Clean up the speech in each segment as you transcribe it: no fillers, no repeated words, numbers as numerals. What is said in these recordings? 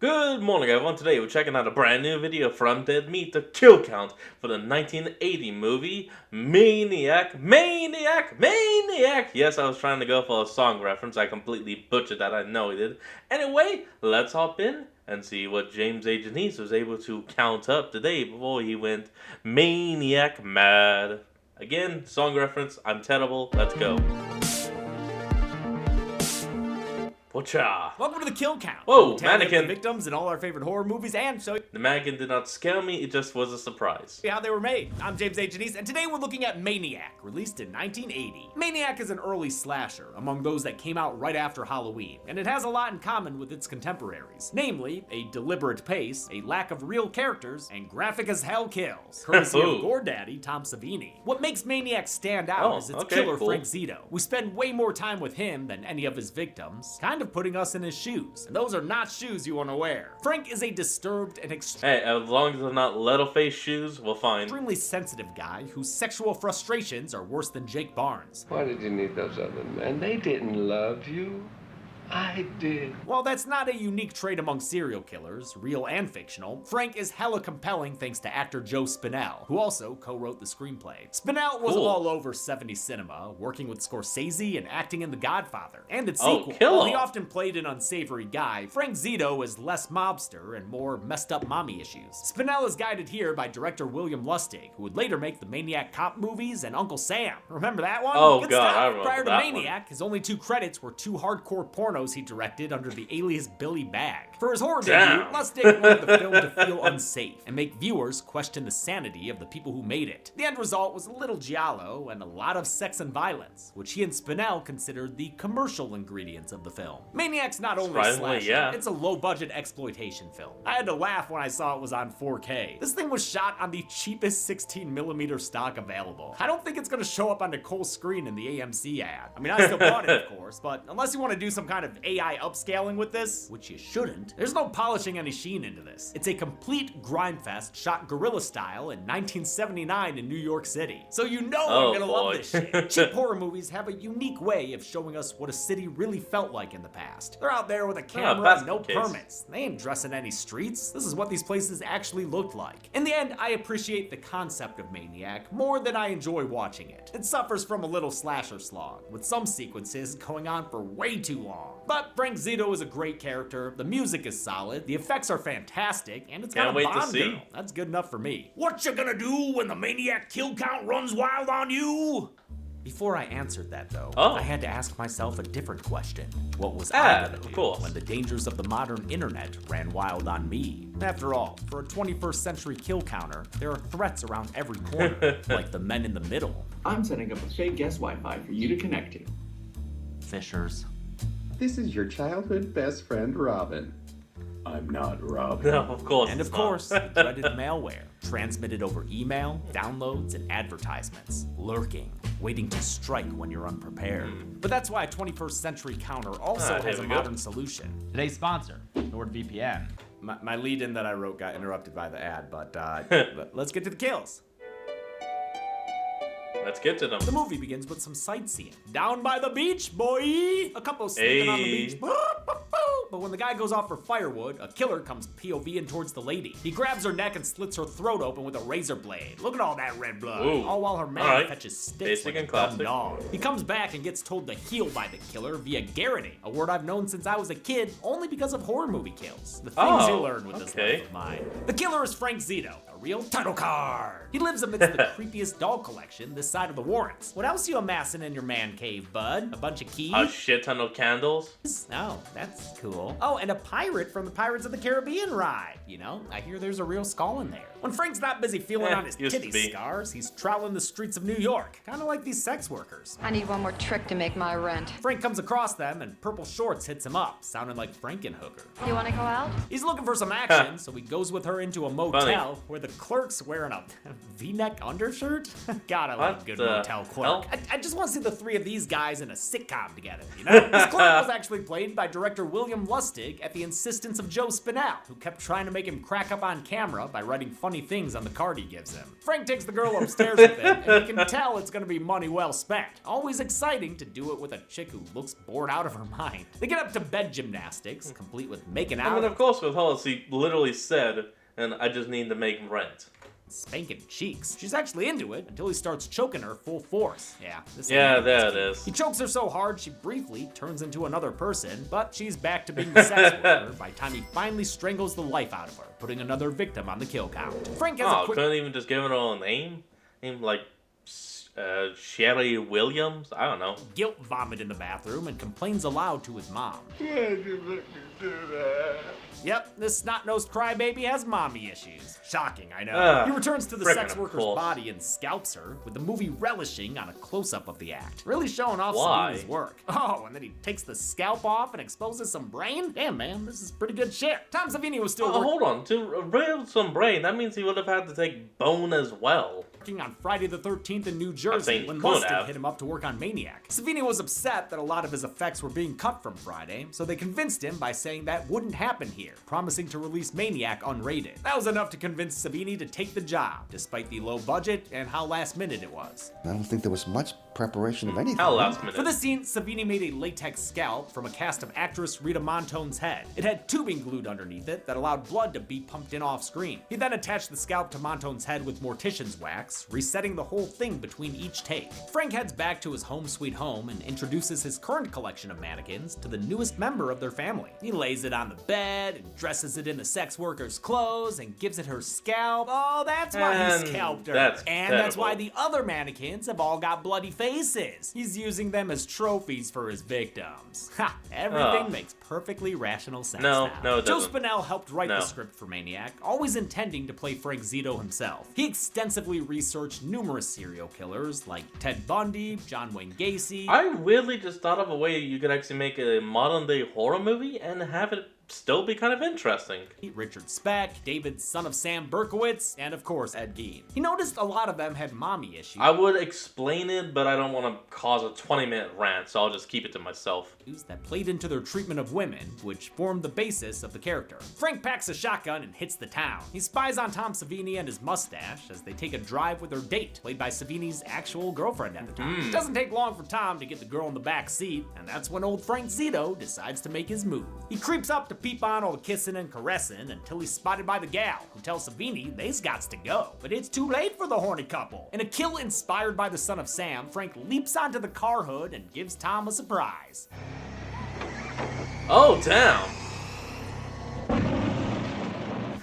Good morning, everyone. Today we're checking out a brand new video from Dead Meat, the kill count for the 1980 movie Maniac. Maniac! Maniac! Yes, I was trying to go for a song reference. I completely butchered that. I know I did. Anyway, let's hop in and see what James A. Janice was able to count up today before he went maniac mad. Again, song reference. I'm terrible. Let's go. Whatcha? Welcome to the Kill Count. Whoa, Tally up mannequin. the victims in all our favorite horror movies and show you The mannequin did not scare me, it just was a surprise. how they were made. I'm James A. Janice, and today we're looking at Maniac, released in 1980. Maniac is an early slasher, among those that came out right after Halloween, and it has a lot in common with its contemporaries. Namely, a deliberate pace, a lack of real characters, and graphic as hell kills. Courtesy of Gore Daddy, Tom Savini. What makes Maniac stand out is its killer, cool. Frank Zito. We spend way more time with him than any of his victims, kind of putting us in his shoes. And those are not shoes you want to wear. Frank is a disturbed and Hey, as long as they're not Leatherface shoes, we're fine. extremely sensitive guy whose sexual frustrations are worse than Jake Barnes. Why did you need those other men? They didn't love you. I did. While that's not a unique trait among serial killers, real and fictional, Frank is hella compelling thanks to actor Joe Spinell, who also co-wrote the screenplay. Spinell was Cool. all over 70s cinema, working with Scorsese and acting in The Godfather. And its Oh, sequel, kill while he him. often played an unsavory guy, Frank Zito is less mobster and more messed up mommy issues. Spinell is guided here by director William Lustig, who would later make the Maniac cop movies and Uncle Sam. Remember that one? Oh, Good God, stuff. I remember Prior to that one. Maniac, his only two credits were two hardcore pornos he directed under the alias Billy Bag. For his horror debut, Damn. Lustig wanted the film to feel unsafe and make viewers question the sanity of the people who made it. The end result was a little giallo and a lot of sex and violence, which he and Spinell considered the commercial ingredients of the film. Maniac's not only a Surprisingly, slasher, yeah. it's a low-budget exploitation film. I had to laugh when I saw it was on 4K. This thing was shot on the cheapest 16mm stock available. I don't think it's gonna show up on Nicole's screen in the AMC ad. I mean, I still bought it, of course, but unless you want to do some kind of AI upscaling with this, which you shouldn't, there's no polishing any sheen into this. It's a complete grime fest shot guerrilla style in 1979 in New York City. So you know Oh, I'm gonna love boy. this shit. Cheap horror movies have a unique way of showing us what a city really felt like in the past. They're out there with a camera that's and no the case. permits. They ain't dressing any streets. This is what these places actually looked like. In the end, I appreciate the concept of Maniac more than I enjoy watching it. It suffers from a little slasher slog, with some sequences going on for way too long. But Frank Zito is a great character, the music is solid, the effects are fantastic, and it's got Can't a wait to Bond see. girl. That's good enough for me. What you gonna do when the Maniac kill count runs wild on you? Before I answered that, though, I had to ask myself a different question. What was I gonna of do course. when the dangers of the modern internet ran wild on me? After all, for a 21st century kill counter, there are threats around every corner, like the men in the middle. I'm setting up a fake guest Wi-Fi for you to connect to. Fishers. This is your childhood best friend, Robin. I'm not Robin. No, of course. And it's of not. course, the dreaded malware, transmitted over email, downloads, and advertisements, lurking, waiting to strike when you're unprepared. But that's why a 21st century counter also here has a we go. modern solution. Today's sponsor, NordVPN. My lead-in that I wrote got interrupted by the ad, but let's get to the kills. Let's get to them. The movie begins with some sightseeing. Down by the beach, boy! A couple sleeping on the Hey. beach. But when the guy goes off for firewood, a killer comes POV-ing towards the lady. He grabs her neck and slits her throat open with a razor blade. Look at all that red blood. Ooh. All while her man Alright. fetches sticks Basic like and a dumb classic. dog. He comes back and gets told to heal by the killer via garroting, a word I've known since I was a kid, only because of horror movie kills. The things you Oh, learn with this okay. life of mine. The killer is Frank Zito, a real title card. He lives amidst the creepiest doll collection this side of the Warrens. What else you amassing in your man cave, bud? A bunch of keys? A shit ton of candles. Oh, that's cool. Oh, and a pirate from the Pirates of the Caribbean ride. You know, I hear there's a real skull in there. When Frank's not busy feeling on his used to titty be. scars, he's prowling the streets of New York, kind of like these sex workers. I need one more trick to make my rent. Frank comes across them, and Purple Shorts hits him up, sounding like Frankenhooker. You want to go out? He's looking for some action, so he goes with her into a motel Funny. where the clerk's wearing a V-neck undershirt? God, I love a good What the motel hell? clerk. I just want to see the three of these guys in a sitcom together, you know? This clerk was actually played by director William Lustig at the insistence of Joe Spinell, who kept trying to make him crack up on camera by writing funny things on the card he gives him. Frank takes the girl upstairs with him, and you can tell it's gonna be money well spent. Always exciting to do it with a chick who looks bored out of her mind. They get up to bed gymnastics, complete with making out. I mean, of course, with Hollis, he literally said, and I just need to make rent. Spanking cheeks. She's actually into it until he starts choking her full force. Yeah, this Yeah, ain't there it risky. is. He chokes her so hard she briefly turns into another person, but she's back to being the sex worker by the time he finally strangles the life out of her, putting another victim on the kill count. Frank has a Oh, quick couldn't even just give it a name? Name like Sherry Williams? I don't know. guilt vomit in the bathroom and complains aloud to his mom. Why'd you make me do that? Yep, this snot-nosed crybaby has mommy issues. Shocking, I know. Ah, He returns to the frickin' sex of worker's course. body and scalps her, with the movie relishing on a close-up of the act. Really showing off Why? Savini's work. Oh, and then he takes the scalp off and exposes some brain? Damn, man, this is pretty good shit. Tom Savini was still Hold on. To rail some brain, that means he would have had to take bone as well. working on Friday the 13th in New Jersey think when he could Lustig have. hit him up to work on Maniac. Savini was upset that a lot of his effects were being cut from Friday, so they convinced him by saying that wouldn't happen here, promising to release Maniac unrated. That was enough to convince Savini to take the job, despite the low budget and how last minute it was. I don't think there was much preparation of anything. How last minute? For this scene, Savini made a latex scalp from a cast of actress Rita Montone's head. It had tubing glued underneath it that allowed blood to be pumped in off screen. He then attached the scalp to Montone's head with mortician's wax, resetting the whole thing between each take. Frank heads back to his home sweet home and introduces his current collection of mannequins to the newest member of their family. He lays it on the bed and dresses it in the sex worker's clothes and gives it her scalp. Oh, that's why And he scalped her. that's And that's terrible. why the other mannequins have all got bloody faces. He's using them as trophies for his victims. Ha! Everything Ugh. makes perfectly rational sense No, now. no, it Joe doesn't. Spinell helped write the No. script for Maniac, always intending to play Frank Zito himself. He extensively researched numerous serial killers like Ted Bundy, John Wayne Gacy. I really just thought of a way you could actually make a modern day horror movie and have it still be kind of interesting. Richard Speck, David son of Sam Berkowitz, and of course Ed Gein. He noticed a lot of them had mommy issues. I would explain it, but I don't want to cause a 20-minute rant, so I'll just keep it to myself. That played into their treatment of women, which formed the basis of the character. Frank packs a shotgun and hits the town. He spies on Tom Savini and his mustache as they take a drive with their date, played by Savini's actual girlfriend at the time. It doesn't take long for Tom to get the girl in the back seat, and that's when old Frank Zito decides to make his move. He creeps up to peep on all the kissing and caressing until he's spotted by the gal, who tells Savini they's gots to go. But it's too late for the horny couple. In a kill inspired by the son of Sam, Frank leaps onto the car hood and gives Tom a surprise. Oh, damn.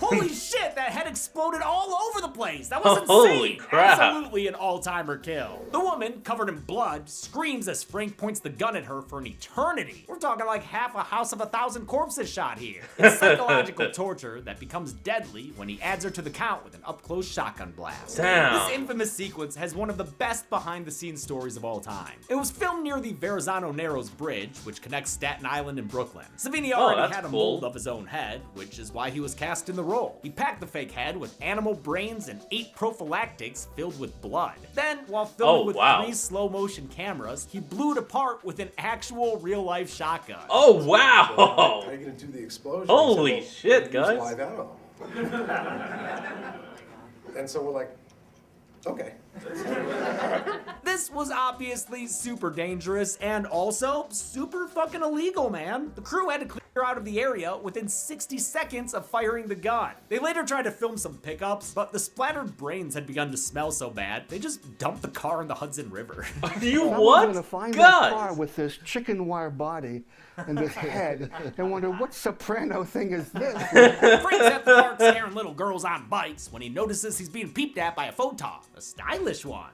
Holy shit, that head exploded all over the place. That was insane. Holy crap. Absolutely an all-timer kill. The woman, covered in blood, screams as Frank points the gun at her for an eternity. We're talking like half a House of 1,000 Corpses shot here. It's psychological torture that becomes deadly when he adds her to the count with an up-close shotgun blast. Damn. This infamous sequence has one of the best behind-the-scenes stories of all time. It was filmed near the Verrazano Narrows Bridge, which connects Staten Island and Brooklyn. Savini already that's had a cool. mold of his own head, which is why he was cast in the role. He packed the fake head with animal brains and 8 prophylactics filled with blood. Then, while filming Oh, with wow. 3 slow-motion cameras, he blew it apart with an actual real-life shotgun. Oh, wow. How are you gonna do the explosion? Holy He said, shit, "Well, use guys." live ammo." And so we're like, okay. This was obviously super dangerous and also super fucking illegal, man. The crew had to clear out of the area within 60 seconds of firing the gun. They later tried to film some pickups, but the splattered brains had begun to smell so bad, they just dumped the car in the Hudson River. You Someone's what? gonna find that car Guys. with this chicken wire body and this head and wonder what soprano thing is this? Frank's at the park scaring little girls on bikes when he notices he's being peeped at by a photog, a stylish one.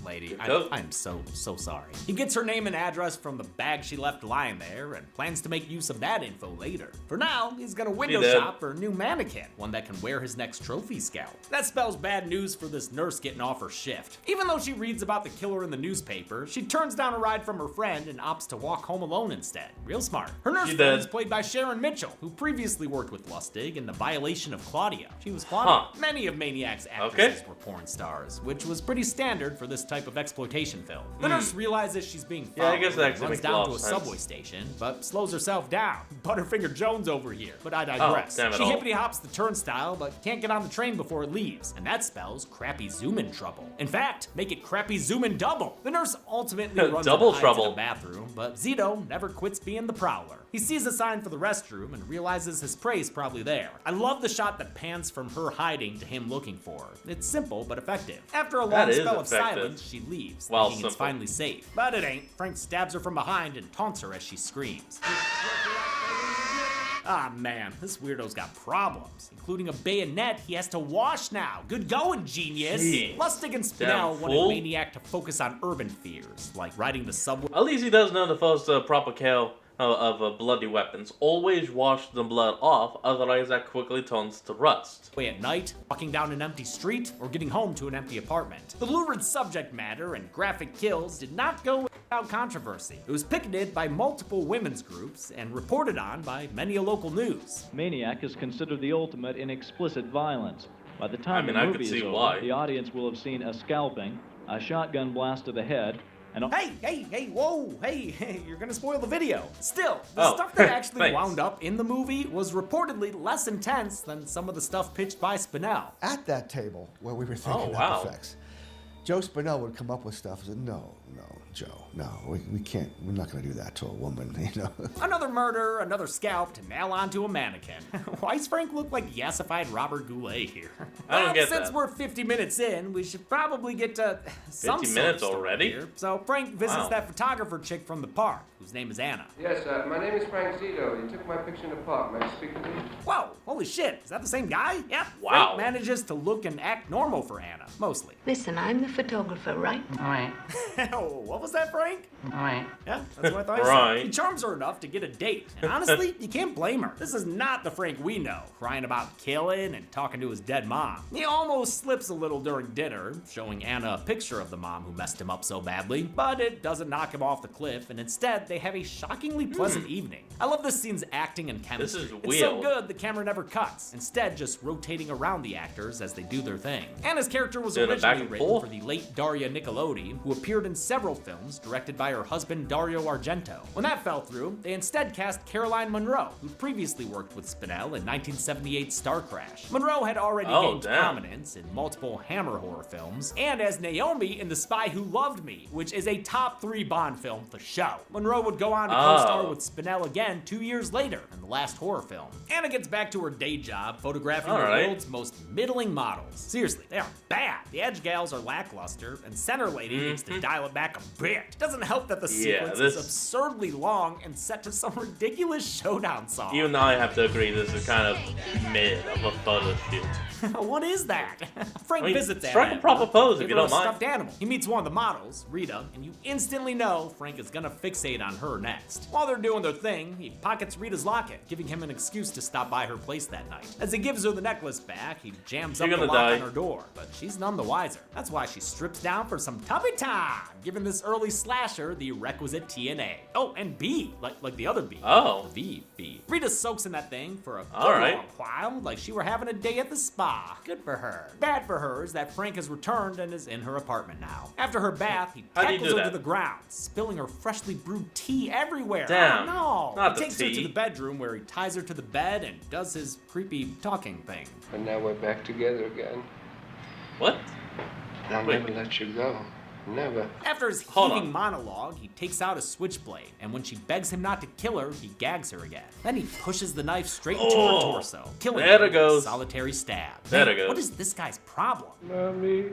Lady, I'm so sorry. He gets her name and address from the bag she left lying there and plans to make use of that that info later. For now, he's gonna window did. shop for a new mannequin, one that can wear his next trophy scalp. That spells bad news for this nurse getting off her shift. Even though she reads about the killer in the newspaper, she turns down a ride from her friend and opts to walk home alone instead. Real smart. Her nurse She friend did. is played by Sharon Mitchell, who previously worked with Lustig in The Violation of Claudia. She was Claudia. Many of Maniac's actresses were porn stars, which was pretty standard for this type of exploitation film. The nurse realizes she's being followed, I guess that actually runs makes a down lot to a of sense. subway station, but slows herself down. Butterfinger Jones over here, but I digress. damn it She all. hippity hops the turnstile, but can't get on the train before it leaves, and that spells crappy zoom-in trouble. In fact, make it crappy zoom-in double. The nurse ultimately runs Double and hides trouble. in a bathroom, but Zito never quits being the prowler. He sees a sign for the restroom and realizes his prey's probably there. I love the shot that pans from her hiding to him looking for her. It's simple but effective. After a That long is spell of effective. silence, she leaves, Well, thinking it's simple. finally safe. But it ain't. Frank stabs her from behind and taunts her as she screams. Ah man, this weirdo's got problems, including a bayonet he has to wash now. Good going, genius. Jeez. Lustig and Damn Spinell wanted fool. Maniac to focus on urban fears, like riding the subway. At least he does know the first proper kill of bloody weapons. Always wash the blood off, otherwise that quickly turns to rust. At night, walking down an empty street, or getting home to an empty apartment. The lurid subject matter and graphic kills did not go without controversy. It was picketed by multiple women's groups and reported on by many a local news. Maniac is considered the ultimate in explicit violence. By the time I mean, the I movie could see is over, why. the audience will have seen a scalping, a shotgun blast to the head, and a Hey, whoa, hey, you're gonna spoil the video. Still, the Oh, stuff that actually thanks. wound up in the movie was reportedly less intense than some of the stuff pitched by Spinell. At that table where we were thinking Oh, wow. up effects, Joe Spinell would come up with stuff and say, no, Joe, no, we can't, we're not going to do that to a woman, you know. Another murder, another scalp to nail onto a mannequin. Why's Frank look like yassified Robert Goulet here? I don't get since that. we're 50 minutes in, we should probably get to some 50 sort of minutes story already? here. So Frank visits Wow. that photographer chick from the park, whose name is Anna. Yes, my name is Frank Zito. You took my picture in the park. May I speak with you? Whoa, holy shit, is that the same guy? Yep. Wow. Frank manages to look and act normal for Anna, mostly. Listen, I'm the photographer, right? Right, Oh, what was that, Frank? right. Yeah, that's what I thought he Right. said. He charms her enough to get a date. And honestly, you can't blame her. This is not the Frank we know, crying about killing and talking to his dead mom. He almost slips a little during dinner, showing Anna a picture of the mom who messed him up so badly, but it doesn't knock him off the cliff, and instead, they have a shockingly pleasant evening. I love this scene's acting and chemistry. is It's so weird. good the camera never cuts, instead just rotating around the actors as they do their thing. Anna's character was Doing it back originally and written forth. for the late Daria Nicolodi, who appeared in several films directed by her husband Dario Argento. When that fell through, they instead cast Caroline Munro, who previously worked with Spinell in 1978's Star Crash. Munro had already Oh, gained damn. prominence in multiple Hammer horror films, and as Naomi in The Spy Who Loved Me, which is a top 3 Bond film for show. Munro would go on to co-star Oh. with Spinell again 2 years later in the last horror film. Anna gets back to her day job, photographing All the right. world's most middling models. Seriously, they are bad. The edge gals are lackluster, and Center Lady needs to dial it back a bit. It doesn't help that the Yeah, sequence this- is absurdly long and set to some ridiculous showdown song. Even though I have to agree, this is kind of mid of a photo shoot. What is that? Frank I mean, visits strike Anna. a proper pose if give you her don't a mind. stuffed animal. He meets one of the models, Rita, and you instantly know Frank is gonna fixate on her next. While they're doing their thing, he pockets Rita's locket, giving him an excuse to stop by her place that night. As he gives her the necklace back, he jams up You're the gonna lock die. on her door, but she's none the wiser. That's why she strips down for some tummy time, giving this early slasher the requisite TNA. Oh, and B, like the other B. Oh. The V. Rita soaks in that thing for a good All right. long while, like she were having a day at the spa. Good for her. Bad for her is that Frank has returned and is in her apartment now. After her bath, he How'd you tackles do her to that? the ground, spilling her freshly brewed tea everywhere. Damn. Oh, no. Not He the takes her to tea. the bedroom where he ties her to the bed and does his creepy talking thing. But now we're back together again. What? I'll Wait. never let you go. Never. After his Hold heaving on. monologue, he takes out a switchblade, and when she begs him not to kill her, he gags her again. Then he pushes the knife straight into her Oh, torso, killing there her it with a goes. solitary stab. There Man, it goes. What is this guy's problem? Mommy.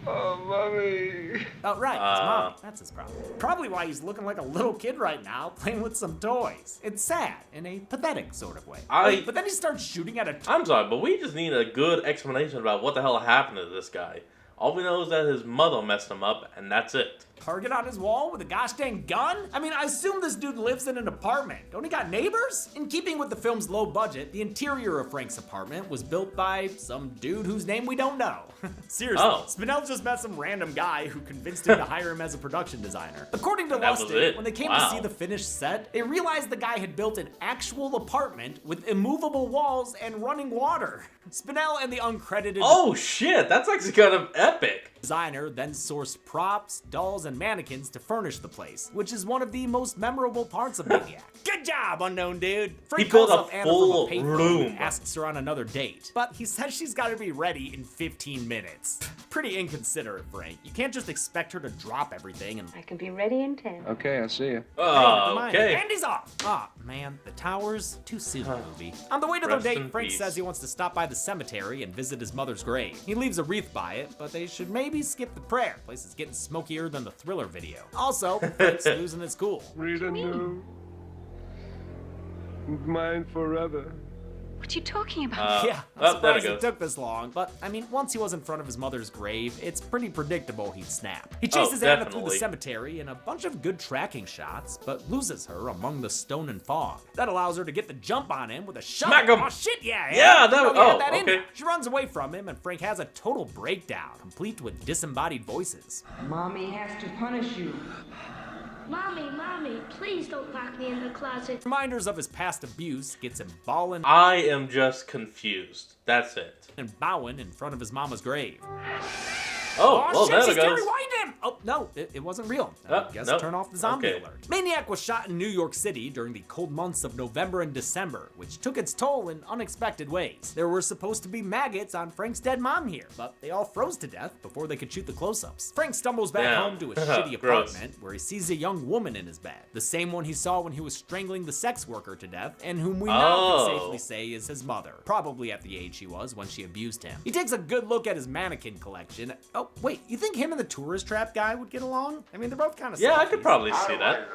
Oh, mommy. Oh, right, his mom. That's his problem. Probably why he's looking like a little kid right now, playing with some toys. It's sad, in a pathetic sort of way. But then he starts shooting at a I'm sorry, but we just need a good explanation about what the hell happened to this guy. All we know is that his mother messed him up, and that's it. target on his wall with a gosh dang gun? I mean, I assume this dude lives in an apartment. Don't he got neighbors? In keeping with the film's low budget, the interior of Frank's apartment was built by some dude whose name we don't know. Seriously, Spinell just met some random guy who convinced him to hire him as a production designer. According to Lustig, when they came to see the finished set, they realized the guy had built an actual apartment with immovable walls and running water. Spinell and the uncredited oh shit, that's actually kind of epic. Designer then sourced props, dolls, and mannequins to furnish the place, which is one of the most memorable parts of Maniac. Good job, unknown dude. Frank He built calls a up Anna full from a payphone room. and asks her on another date, but he says she's got to be ready in 15 minutes. Pretty inconsiderate, Frank. You can't just expect her to drop everything and... I can be ready in 10. Okay, I'll see you. Oh, okay. And he's off. Ah, man, the towers, too soon, movie. On the way to their Rest date, in Frank peace. says he wants to stop by the cemetery and visit his mother's grave. He leaves a wreath by it, but they should maybe skip the prayer. The place is getting smokier than the Thriller video. Also, Frank's losing his cool. Read a new. Mine forever. What you talking about? Yeah, oh, I'm there it surprised it goes. took this long, but I mean, once he was in front of his mother's grave, it's pretty predictable he'd snap. He chases Anna through the definitely. cemetery in a bunch of good tracking shots, but loses her among the stone and fog. That allows her to get the jump on him with a shot. Smack him! Oh shit, yeah, Yeah, Anna. that You was- know you oh, had that in okay. you. She runs away from him, and Frank has a total breakdown, complete with disembodied voices. Mommy has to punish you. Mommy, please don't lock me in the closet. Reminders of his past abuse gets him bawling I am just confused. That's it. and bowing in front of his mama's grave. Oh, well, shit, there she's it gonna goes. rewind him! Oh, no, it wasn't real. Guess nope. turn off the zombie Okay. alert. Maniac was shot in New York City during the cold months of November and December, which took its toll in unexpected ways. There were supposed to be maggots on Frank's dead mom here, but they all froze to death before they could shoot the close-ups. Frank stumbles back Damn. home to a shitty Gross. apartment where he sees a young woman in his bed. The same one he saw when he was strangling the sex worker to death, and whom we now can safely say is his mother, probably at the age she was when she abused him. He takes a good look at his mannequin collection. Oh, wait, you think him and the tourist trap guy would get along? I mean, they're both kind of Yeah, I could probably see that.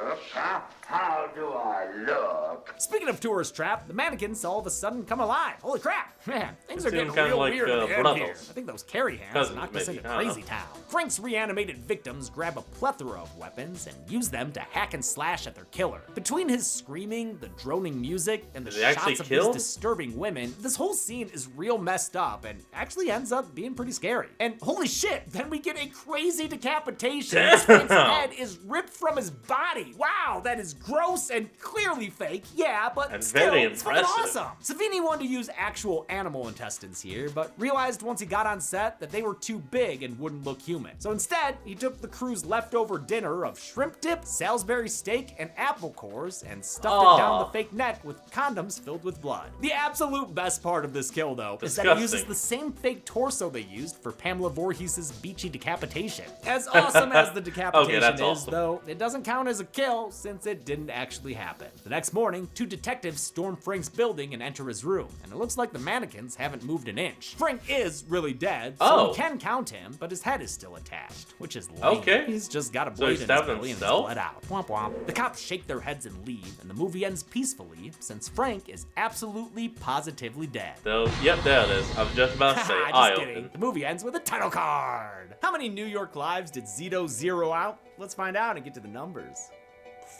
How do I look? Speaking of tourist trap, the mannequins all of a sudden come alive. Holy crap, man, things are Seem getting kinda real like, weird at the end brothels. here. I think those carry hands Cousins, knocked us maybe. into I don't crazy know. town. Frank's reanimated victims grab a plethora of weapons and use them to hack and slash at their killer. Between his screaming, the droning music, and the Did they actually shots of kill? these disturbing women, this whole scene is real messed up and actually ends up being pretty scary. And holy shit, then we get a crazy decapitation. Damn. Frank's head is ripped from his body. Wow, that is gross and clearly fake, yeah, but And still, very it's fucking impressive. awesome. Savini wanted to use actual animal intestines here, but realized once he got on set that they were too big and wouldn't look human. So instead, he took the crew's leftover dinner of shrimp dip, Salisbury steak, and apple cores and stuffed it down the fake neck with condoms filled with blood. The absolute best part of this kill, though, is that it uses Disgusting. the same fake torso they used for Pamela Voorhees' beachy decapitation. As awesome as the decapitation that's is, awesome. though, it doesn't count as a kill since it didn't actually happen. The next morning, two detectives storm Frank's building and enter his room, and it looks like the mannequins haven't moved an inch. Frank is really dead, so Oh. we can count him, but his head is still attached, which is lame. Okay. He's just got a So he blade in his stabbed belly and is himself? bled out. Womp womp. The cops shake their heads and leave, and the movie ends peacefully since Frank is absolutely positively dead. So, yep, there it is. I was just about to say, Just eye kidding. open. The movie ends with a title card. How many New York lives did Zito zero out? Let's find out and get to the numbers.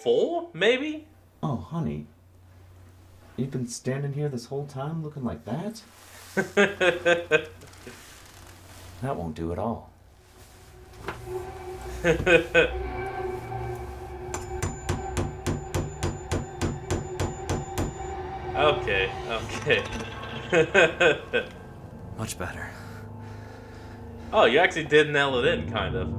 4, maybe? Oh, honey. You've been standing here this whole time looking like that? That won't do at all. Okay. Much better. Oh, you actually did nail it in, kind of.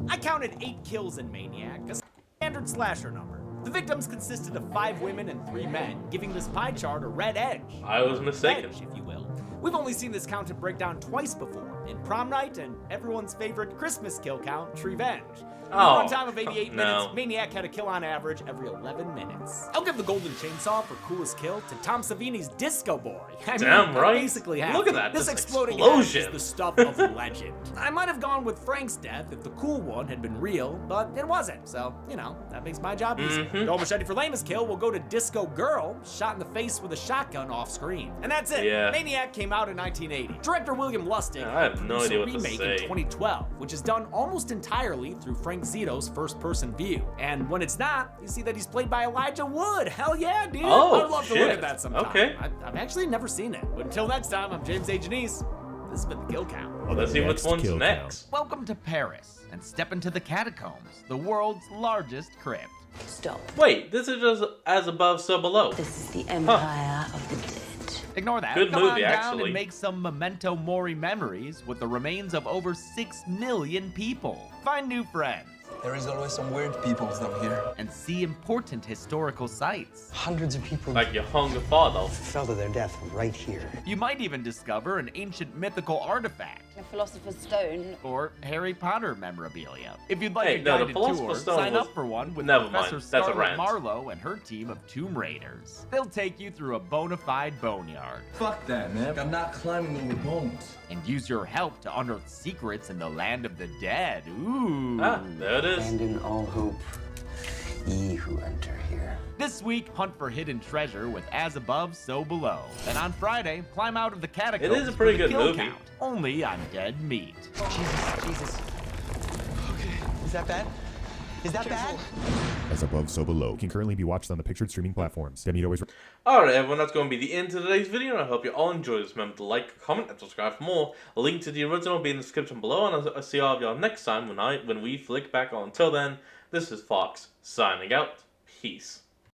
I counted 8 kills in Maniac, a standard slasher number. The victims consisted of 5 women and 3 men, giving this pie chart a red edge. I was mistaken. Edge, if you will. We've only seen this count and breakdown twice before, in Prom Night and everyone's favorite Christmas kill count, Treevenge. With a Oh, runtime of 88 no. minutes, Maniac had a kill on average every 11 minutes. I'll give the Golden Chainsaw for coolest kill to Tom Savini's Disco Boy. I Damn I right. basically have Look at to. that, This this exploding explosion. head is the stuff of legend. I might have gone with Frank's death if the cool one had been real, but it wasn't. So, you know, that makes my job easier. Dull Machete for lamest kill will go to Disco Girl, shot in the face with a shotgun off screen. And that's it. Yeah. Maniac came came out in 1980. Director William Lustig I have no produced idea a what to remake say. in 2012, which is done almost entirely through Frank Zito's first-person view. And when it's not, you see that he's played by Elijah Wood. Hell yeah, dude! Oh, I'd love to shit. look at that sometime. Okay. I've actually never seen it. But until next time, I'm James A. Janice. This has been The Kill Count. Let's see which one's next. Welcome to Paris and step into the catacombs, the world's largest crypt. Stop. Wait, this is just as above, so below. This is the Empire of the Dead. Ignore that. Good Come movie, on down actually. and make some memento mori memories with the remains of over 6 million people. Find new friends. There is always some weird people down here. And see important historical sites. Hundreds of people Like your hunger father. fell to their death right here. You might even discover an ancient mythical artifact. A philosopher's stone. Or Harry Potter memorabilia. If you'd like Hey, a no, the guided Philosopher's tour, Stone sign was- up for one with Never Professor mind, that's a Scarlet rant. Marlowe and her team of Tomb Raiders. They'll take you through a bona fide boneyard. Fuck that, man. I'm not climbing over bones. And use your help to unearth secrets in the land of the dead. Ooh. Ah, there it is. And in all hope, ye who enter here. This week, hunt for hidden treasure with As Above, So Below. And on Friday, climb out of the catacombs It is a pretty for the good kill movie. count, only on Dead Meat. Jesus. Okay. Is that bad? Is that bad? As Above, So Below can currently be watched on the pictured streaming platforms. Dead Meat always. Alright everyone, that's going to be the end of today's video, and I hope you all enjoyed this. Remember to like, comment, and subscribe for more. A link to the original will be in the description below, and I'll see all of y'all next time when we flick back on. Until then, this is Fox, signing out. Peace.